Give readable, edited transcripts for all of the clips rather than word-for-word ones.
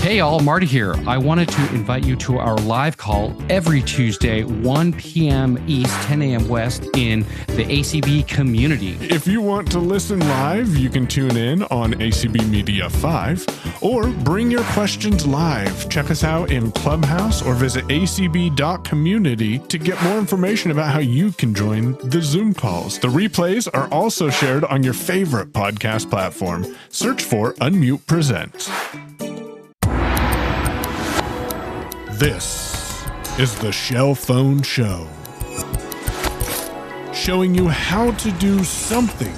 Hey all, Marty here. I wanted to invite you to our live call every Tuesday, 1 p.m. East, 10 a.m. West in the ACB community. If you want to listen live, you can tune in on ACB Media 5 or bring your questions live. Check us out in Clubhouse or visit acb.community to get more information about how you can join the Zoom calls. The replays are also shared on your favorite podcast platform. Search for Unmute Presents. This is the Shell Phone Show, showing you how to do something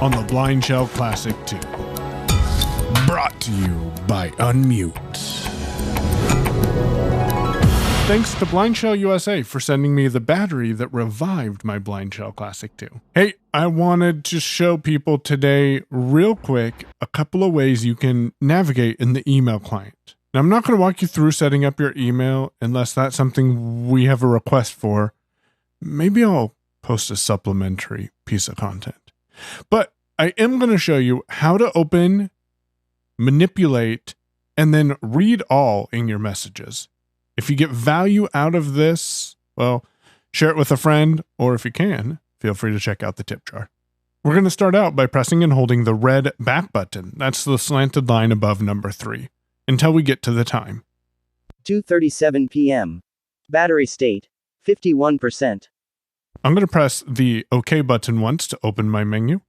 on the BLindShell Classic 2. Brought to you by Unmute. Thanks to BLindShell USA for sending me the battery that revived my BLindShell Classic 2. Hey, I wanted to show people today real quick a couple of ways you can navigate in the email client. Now, I'm not going to walk you through setting up your email unless that's something we have a request for. Maybe I'll post a supplementary piece of content. But I am going to show you how to open, manipulate, and then read all in your messages. If you get value out of this, well, share it with a friend, or if you can, feel free to check out the tip jar. We're going to start out by pressing and holding the red back button. That's the slanted line above number 3. Until we get to the time. 2:37 p.m. Battery state, 51%. I'm going to press the OK button once to open my menu.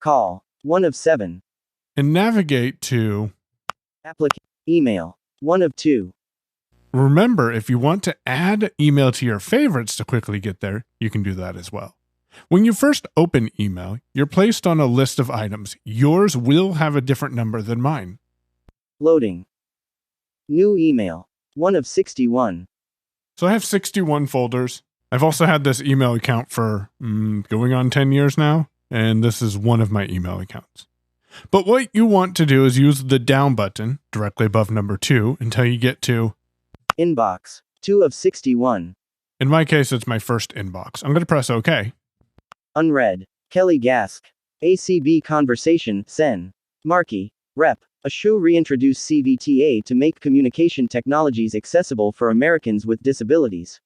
Call, 1 of 7. And navigate to Email, 1 of 2. Remember, if you want to add email to your favorites to quickly get there, you can do that as well. When you first open email, you're placed on a list of items. Yours will have a different number than mine. Loading. New email, 1 of 61. So I have 61 folders. I've also had this email account for going on 10 years now, and this is one of my email accounts. But what you want to do is use the down button directly above number 2 until you get to Inbox, 2 of 61. In my case, it's my first inbox. I'm going to press OK. Unread. Kelly Gask. ACB Conversation, Sen. Markey. Rep. A show reintroduced CVTA to make communication technologies accessible for Americans with disabilities.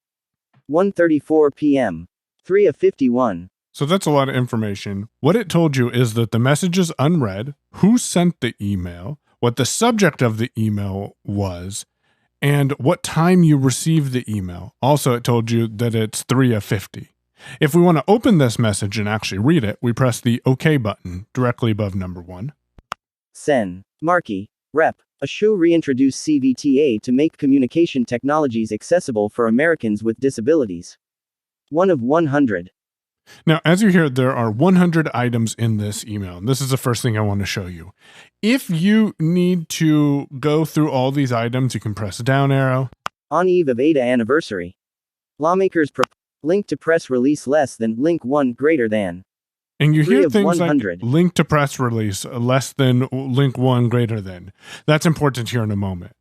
1:34 p.m. 3 of 51. So that's a lot of information. What it told you is that the message is unread, who sent the email, what the subject of the email was, and what time you received the email. Also, it told you that it's 3 of 50. If we want to open this message and actually read it, we press the OK button directly above number 1. Sen. Markey. Rep. A show reintroduced CVTA to make communication technologies accessible for Americans with disabilities. 1 of 100. Now, as you hear, there are 100 items in this email, and this is the first thing I want to show you. If you need to go through all these items, you can press a down arrow. On eve of ADA anniversary. Lawmakers link to press release less than, link 1 greater than. And you hear things 100. like link to press release less than, link 1 greater than. That's important here in a moment.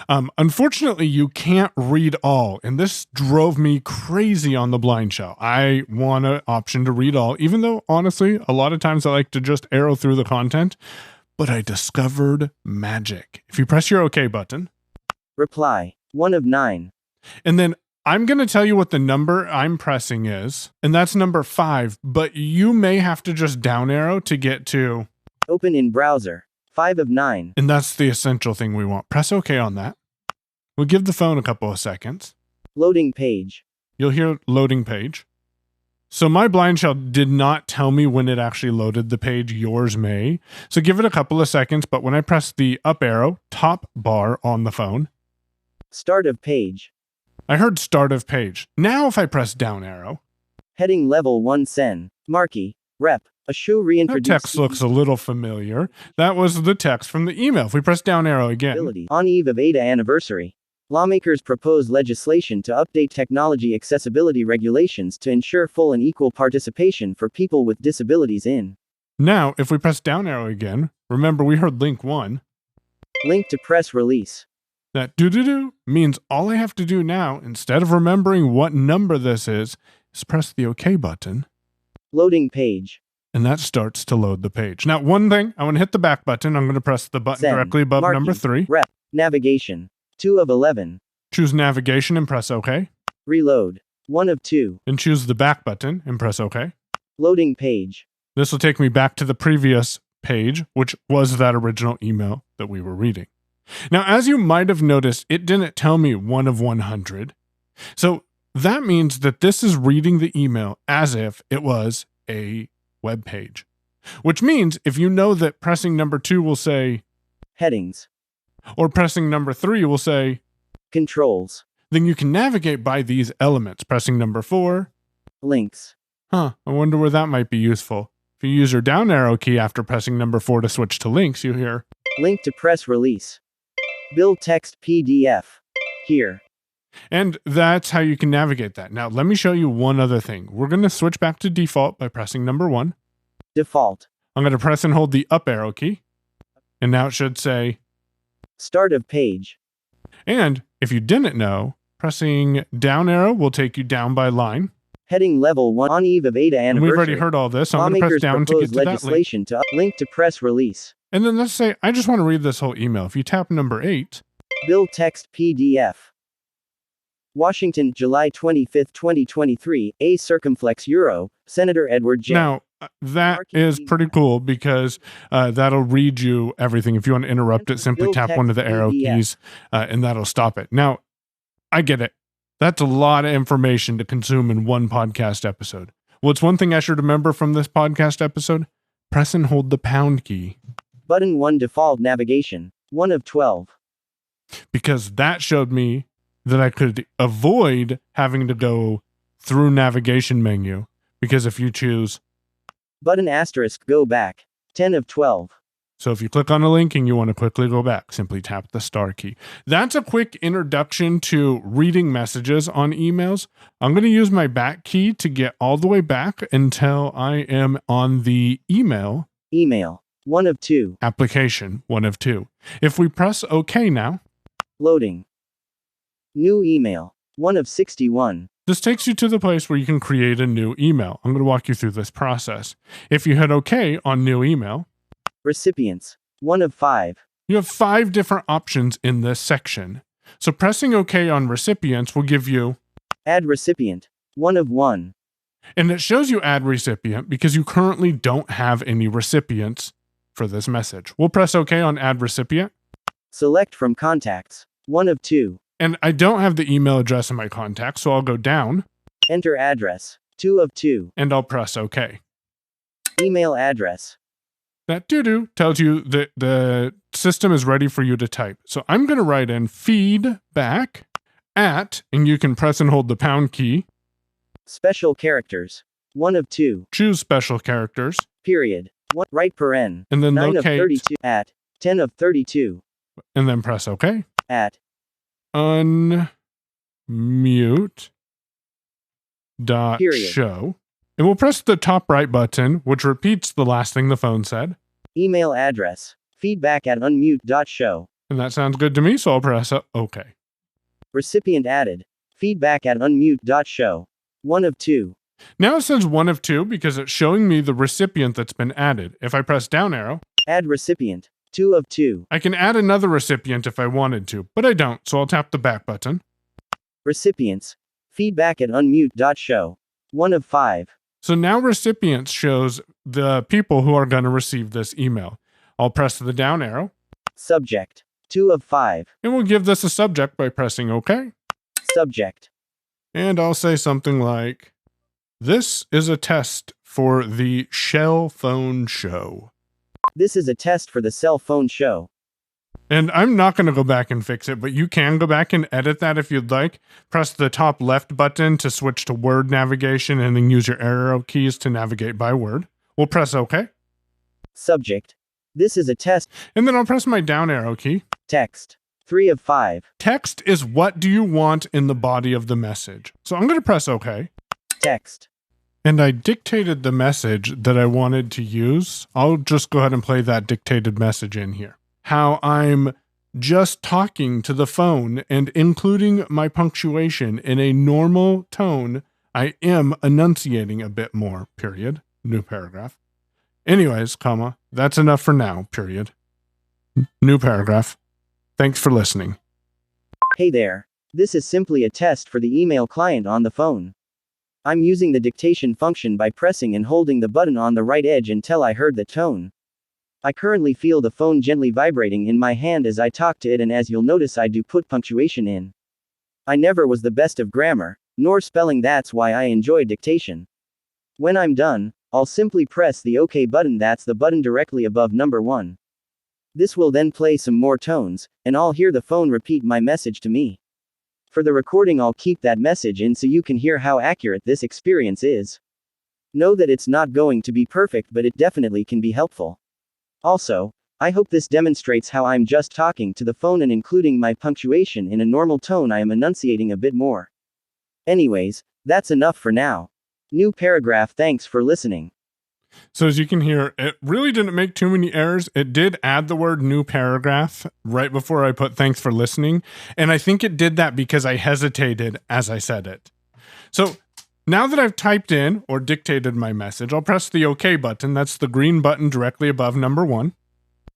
Unfortunately, you can't read all, and this drove me crazy on the BLindShell. I want an option to read all, even though, honestly, a lot of times I like to just arrow through the content, but I discovered magic. If you press your OK button. Reply, 1 of 9. And then I'm going to tell you what the number I'm pressing is, and that's number 5, but you may have to just down arrow to get to Open in browser, 5 of 9. And that's the essential thing we want. Press OK on that. We'll give the phone a couple of seconds. Loading page. You'll hear loading page. So my BLindShell did not tell me when it actually loaded the page. Yours may. So give it a couple of seconds, but when I press the up arrow, top bar on the phone. Start of page. I heard start of page. Now if I press down arrow. Heading level 1 Sen. Markey. Rep. A show reintroduced. That text looks a little familiar. That was the text from the email. If we press down arrow again. On eve of ADA anniversary. Lawmakers propose legislation to update technology accessibility regulations to ensure full and equal participation for people with disabilities in. Now, if we press down arrow again, remember we heard link 1. Link to press release. That do means all I have to do now, instead of remembering what number this is press the OK button. Loading page. And that starts to load the page. Now, one thing, I want to hit the back button. I'm going to press the button Send. directly above Marking. number 3. Rep. Navigation. 2 of 11. Choose navigation and press OK. Reload. 1 of 2. And choose the back button and press OK. Loading page. This will take me back to the previous page, which was that original email that we were reading. Now, as you might have noticed, it didn't tell me 1 of 100. So that means that this is reading the email as if it was a web page, which means if you know that pressing number 2 will say headings, or pressing number 3 will say controls, then you can navigate by these elements. Pressing number 4, links. I wonder where that might be useful. If you use your down arrow key after pressing number 4 to switch to links, you hear link to press release. Build text PDF. Here. And that's how you can navigate that. Now, let me show you one other thing. We're going to switch back to default by pressing number 1. Default. I'm going to press and hold the up arrow key. And now it should say start of page. And if you didn't know, pressing down arrow will take you down by line. Heading level 1 on eve of Ada anniversary. And we've already heard all this. So I'm going to press down to get to legislation that link. To link to press release. And then let's say, I just want to read this whole email. If you tap number 8. Build text PDF. Washington, July 25, 2023, A circumflex Euro, Senator Edward J. Now, that is pretty cool because that'll read you everything. If you want to interrupt it, simply tap one of the arrow keys and that'll stop it. Now, I get it. That's a lot of information to consume in one podcast episode. What's one thing I should remember from this podcast episode? Press and hold the pound key. Button 1 default navigation, 1 of 12. Because that showed me that I could avoid having to go through navigation menu. Because if you choose button asterisk go back, 10 of 12. So if you click on a link and you want to quickly go back, simply tap the star key. That's a quick introduction to reading messages on emails. I'm going to use my back key to get all the way back until I am on the email. Email, 1 of 2. Application, 1 of 2. If we press OK now. Loading. New email, 1 of 61. This takes you to the place where you can create a new email. I'm going to walk you through this process. If you hit OK on new email. Recipients, 1 of 5. You have 5 different options in this section. So pressing OK on recipients will give you add recipient, 1 of 1. And it shows you add recipient because you currently don't have any recipients for this message. We'll press OK on add recipient. Select from contacts, 1 of 2. And I don't have the email address in my contacts, so I'll go down. Enter address, 2 of 2. And I'll press OK. Email address. That doo-doo tells you that the system is ready for you to type. So I'm going to write in feedback at, and you can press and hold the pound key. Special characters, 1 of 2. Choose special characters. Period. 1, right paren. And then 9 locate. of 32. At, 10 of 32. And then press OK. At. Unmute dot show. And we'll press the top right button, which repeats the last thing the phone said. Email address, feedback at unmute.show. And that sounds good to me, so I'll press OK. Recipient added, feedback at unmute.show. 1 of 2. Now it says 1 of 2 because it's showing me the recipient that's been added. If I press down arrow, add recipient, 2 of 2. I can add another recipient if I wanted to, but I don't, so I'll tap the back button. Recipients, feedback at unmute.show. 1 of 5. So now recipients shows the people who are going to receive this email. I'll press the down arrow. Subject, 2 of 5. And we'll give this a subject by pressing OK. Subject. And I'll say something like, this is a test for the Shell Phone Show. This is a test for the cell phone show. And I'm not going to go back and fix it, but you can go back and edit that if you'd like. Press the top left button to switch to word navigation and then use your arrow keys to navigate by word. We'll press OK. Subject. This is a test. And then I'll press my down arrow key. Text. 3 of 5. Text is what do you want in the body of the message. So I'm going to press OK. Text. And I dictated the message that I wanted to use. I'll just go ahead and play that dictated message in here. How I'm just talking to the phone and including my punctuation in a normal tone. I am enunciating a bit more, period. New paragraph. Anyways, comma, that's enough for now, period. New paragraph. Thanks for listening. Hey there. This is simply a test for the email client on the phone. I'm using the dictation function by pressing and holding the button on the right edge until I heard the tone. I currently feel the phone gently vibrating in my hand as I talk to it, and as you'll notice, I do put punctuation in. I never was the best of grammar, nor spelling, that's why I enjoy dictation. When I'm done, I'll simply press the OK button, that's the button directly above number 1. This will then play some more tones, and I'll hear the phone repeat my message to me. For the recording, I'll keep that message in so you can hear how accurate this experience is. Know that it's not going to be perfect, but it definitely can be helpful. Also, I hope this demonstrates how I'm just talking to the phone and including my punctuation in a normal tone. I am enunciating a bit more. Anyways, that's enough for now. New paragraph. Thanks for listening. So as you can hear, it really didn't make too many errors. It did add the word new paragraph right before I put thanks for listening. And I think it did that because I hesitated as I said it. So now that I've typed in or dictated my message, I'll press the OK button. That's the green button directly above number 1.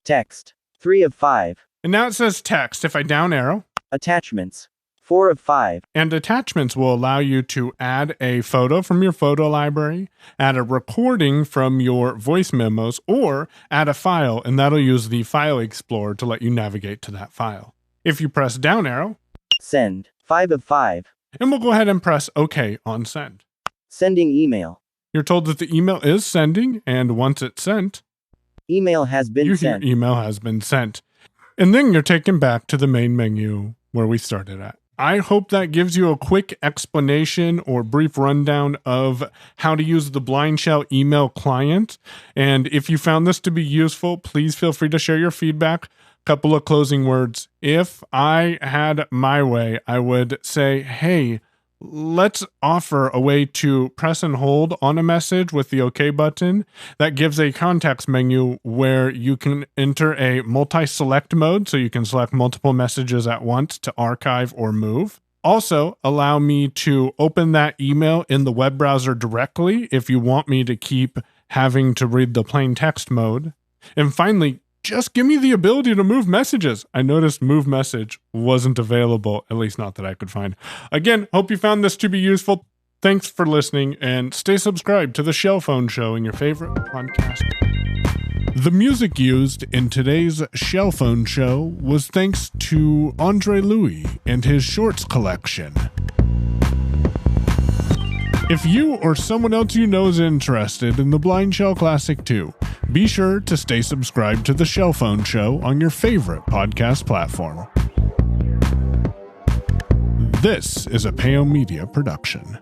Text. 3 of 5. And now it says text. If I down arrow. Attachments. 4 of 5. And attachments will allow you to add a photo from your photo library, add a recording from your voice memos, or add a file, and that'll use the File Explorer to let you navigate to that file. If you press down arrow. Send. 5 of 5. And we'll go ahead and press OK on send. Sending email. You're told that the email is sending, and once it's sent, email has been sent. Your email has been sent. And then you're taken back to the main menu where we started at. I hope that gives you a quick explanation or brief rundown of how to use the BLindShell email client. And if you found this to be useful, please feel free to share your feedback. Couple of closing words. If I had my way, I would say, hey, let's offer a way to press and hold on a message with the OK button. That gives a context menu where you can enter a multi-select mode, so you can select multiple messages at once to archive or move. Also, allow me to open that email in the web browser directly if you want me to keep having to read the plain text mode. And finally, just give me the ability to move messages. I noticed move message wasn't available, at least not that I could find. Again, hope you found this to be useful. Thanks for listening, and stay subscribed to the Shell Phone Show in your favorite podcast. The music used in today's Shell Phone Show was thanks to Andre Louis and his Shorts collection. If you or someone else you know is interested in the BLindShell Classic 2, be sure to stay subscribed to the Shell Phone Show on your favorite podcast platform. This is a Peo Media production.